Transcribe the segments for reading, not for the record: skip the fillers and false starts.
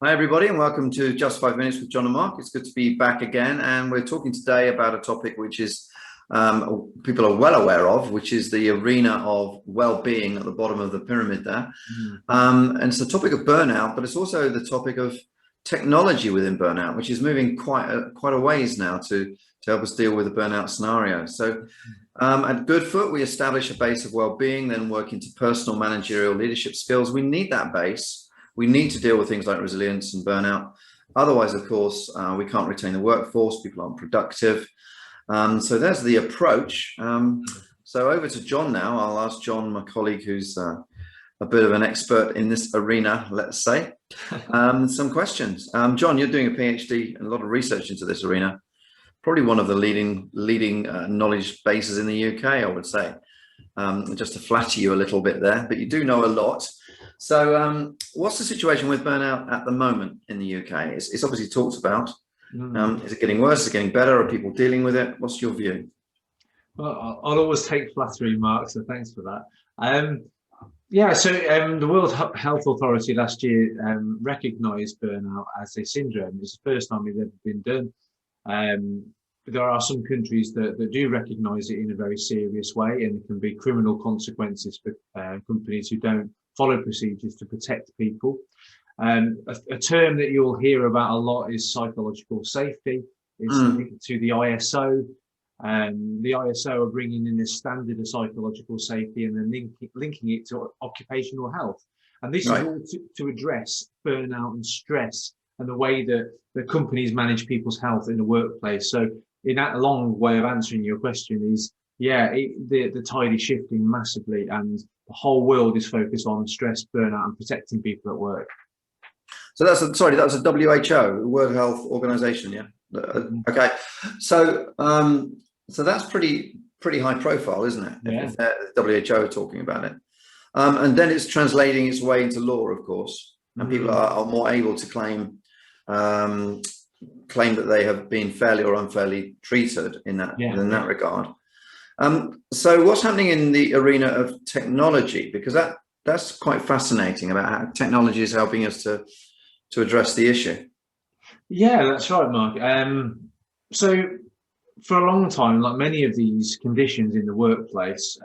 Hi, everybody, and welcome to Just 5 Minutes with John and Mark. It's good to be back again, and we're talking today about a topic which is people are well aware of, which is the arena of well-being at the bottom of the pyramid there. And it's the topic of burnout, but it's also the topic of technology within burnout, which is moving quite a ways now to help us deal with the burnout scenario. So at Goodfoot, we establish a base of well-being, then work into personal, managerial, leadership skills. We need that base. We need to deal with things like resilience and burnout. Otherwise, of course, we can't retain the workforce. People aren't productive. So there's the approach. So over to John now. I'll ask John, my colleague, who's a bit of an expert in this arena, let's say, some questions. John, you're doing a PhD and a lot of research into this arena. Probably one of the leading knowledge bases in the UK, I would say. Just to flatter you a little bit there, but you do know a lot. So what's the situation with burnout at the moment in the UK? It's obviously talked about. Is it getting worse? Is it getting better? Are people dealing with it? What's your view? Well, I'll always take flattery, Mark, so thanks for that. The World Health Authority last year recognised burnout as a syndrome. It's the first time it's ever been done. There are some countries that do recognise it in a very serious way, and it can be criminal consequences for companies who don't follow procedures to protect people. A term that you'll hear about a lot is psychological safety. It's linked to the ISO. The ISO are bringing in this standard of psychological safety and then linking it to occupational health. And this is all to address burnout and stress and the way that the companies manage people's health in the workplace. So in that long way of answering your question is, the tide is shifting massively, and the whole world is focused on stress, burnout, and protecting people at work. So that was a WHO, World Health Organization, yeah. Okay, so that's pretty high profile, isn't it? Yeah. If the WHO are talking about it, and then it's translating its way into law, of course, and people are more able to claim that they have been fairly or unfairly treated in that regard. So what's happening in the arena of technology? Because that's quite fascinating about how technology is helping us to address the issue. Yeah, that's right, Mark. So for a long time, like many of these conditions in the workplace,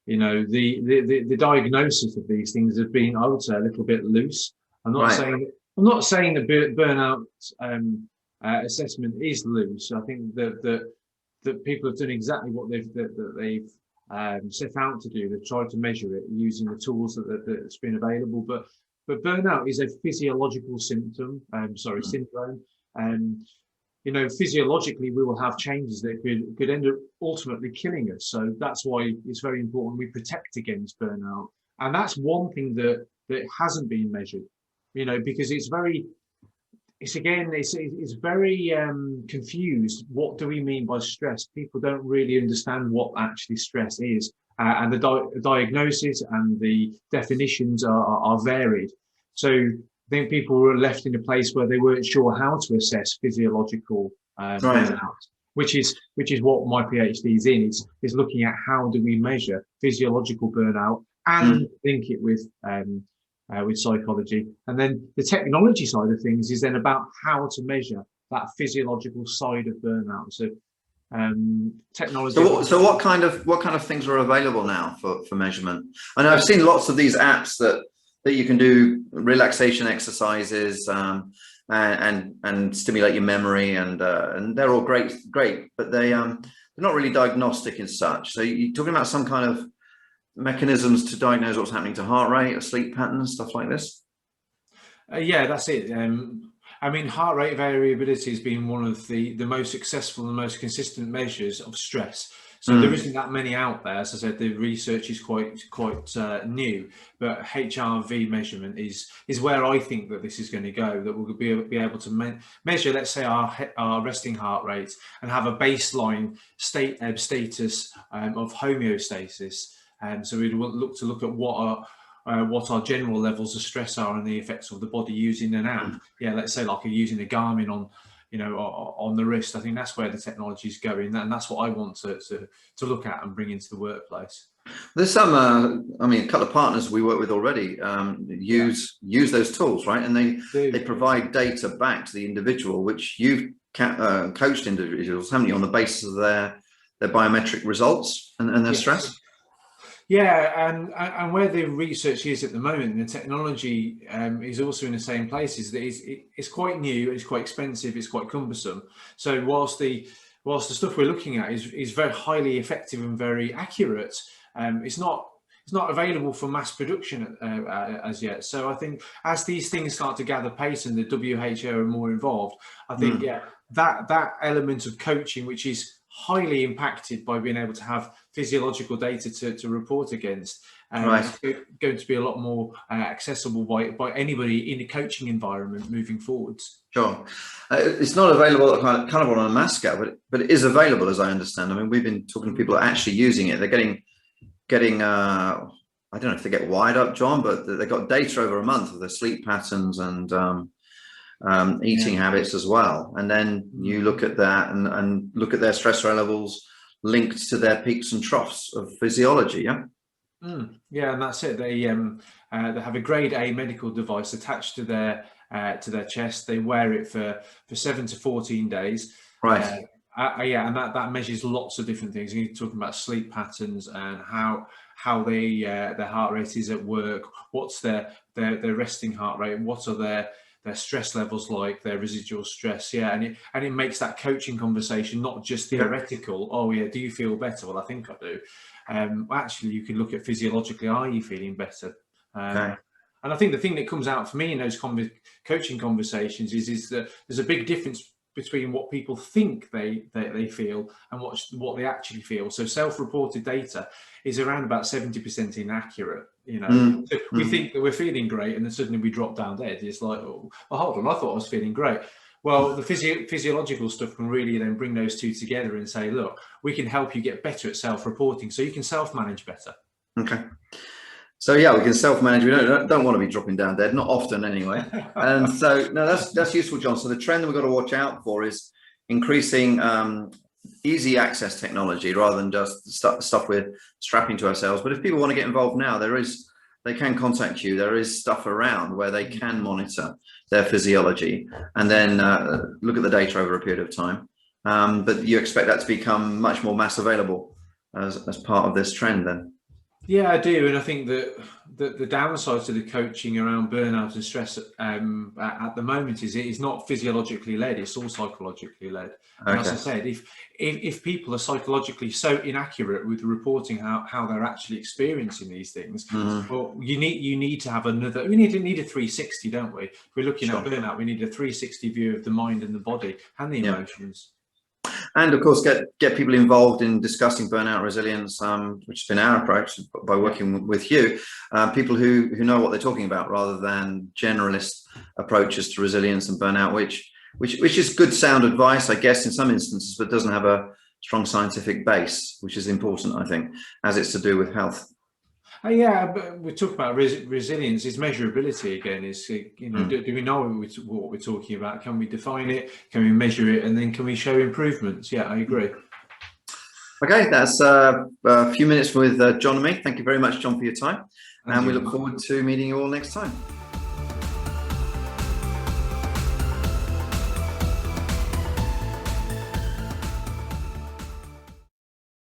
the diagnosis of these things have been, I would say, a little bit loose. I'm not saying the burnout assessment is loose. I think that people have done exactly what they've set out to do. They've tried to measure it using the tools that's been available. But burnout is a physiological syndrome. Physiologically, we will have changes that could end up ultimately killing us. So that's why it's very important we protect against burnout. And that's one thing that hasn't been measured. Because it's very confused. What do we mean by stress? People don't really understand what actually stress is, and the diagnosis and the definitions are varied. So I think people were left in a place where they weren't sure how to assess physiological burnout, which is what my PhD is in. Is looking at how do we measure physiological burnout and link it with psychology. And then the technology side of things is then about how to measure that physiological side of burnout. So technology. So what kind of things are available now for measurement? And I've seen lots of these apps that you can do relaxation exercises and stimulate your memory, and they're all great, but they're not really diagnostic as such. So you're talking about some kind of mechanisms to diagnose what's happening to heart rate or sleep patterns, stuff like this? That's it. Heart rate variability has been one of the most successful and most consistent measures of stress. So there isn't that many out there. As I said, the research is quite new, but HRV measurement is where I think that this is going to go. That we'll be able to measure, let's say, our resting heart rate and have a baseline status of homeostasis. So we'd look at what our general levels of stress are and the effects of the body using an app. Let's say like using a Garmin on the wrist. I think that's where the technology is going, and that's what I want to look at and bring into the workplace. There's some, a couple of partners we work with already use those tools, right? And they provide data back to the individual, which you've coached individuals, haven't you, on the basis of their biometric results and their stress. Yeah, and where the research is at the moment, the technology is also in the same place. Is that it's quite new, it's quite expensive, it's quite cumbersome. So whilst the stuff we're looking at is very highly effective and very accurate, it's not available for mass production as yet. So I think as these things start to gather pace and the WHO are more involved, I think that element of coaching, which is highly impacted by being able to have physiological data to report against, it's going to be a lot more accessible by anybody in the coaching environment moving forwards. Sure. It's not available kind of on a mass scale, but it is available, as I understand. I mean, we've been talking to people who are actually using it. They're getting I don't know if they get wired up, John, but they got data over a month of their sleep patterns and eating habits as well. And then you look at that and look at their stress levels linked to their peaks and troughs of physiology. Yeah, and that's it. They have a grade A medical device attached to their chest. They wear it for 7 to 14 days. Right. And that measures lots of different things. You're talking about sleep patterns and how they their heart rate is at work. What's their resting heart rate? What are their stress levels like? Their residual stress. Yeah, and it makes that coaching conversation not just theoretical. Oh yeah, do you feel better? Well, I think I do. Actually, you can look at physiologically. Are you feeling better? And I think the thing that comes out for me in those coaching conversations is that there's a big difference between what people think they feel and what they actually feel. So self-reported data is around about 70% inaccurate. So we think that we're feeling great, and then suddenly we drop down dead. It's like, oh, well, hold on, I thought I was feeling great. Well, the physiological stuff can really then bring those two together and say, look, we can help you get better at self-reporting, so you can self-manage better. Okay. So yeah, we can self-manage. We don't want to be dropping down dead, not often anyway. And so no, that's useful, John. So the trend that we've got to watch out for is increasing easy access technology rather than just stuff we're strapping to ourselves. But if people want to get involved now, they can contact you. There is stuff around where they can monitor their physiology and then look at the data over a period of time. But you expect that to become much more mass available as part of this trend then? Yeah, I do, and I think that the downside to the coaching around burnout and stress at the moment is it is not physiologically led; it's all psychologically led. And as I said, if people are psychologically so inaccurate with reporting how they're actually experiencing these things, well, you need to have we need a 360, don't we? If we're looking at burnout, we need a 360 view of the mind and the body and the emotions. And of course, get people involved in discussing burnout resilience, which has been our approach by working with you, people who know what they're talking about rather than generalist approaches to resilience and burnout, which is good sound advice, I guess, in some instances, but doesn't have a strong scientific base, which is important, I think, as it's to do with health. Yeah, but we talk about resilience. Is measurability again? Do we know what we're talking about? Can we define it? Can we measure it? And then can we show improvements? Yeah, I agree. Okay, that's a few minutes with John and me. Thank you very much, John, for your time. And we look forward to meeting you all next time.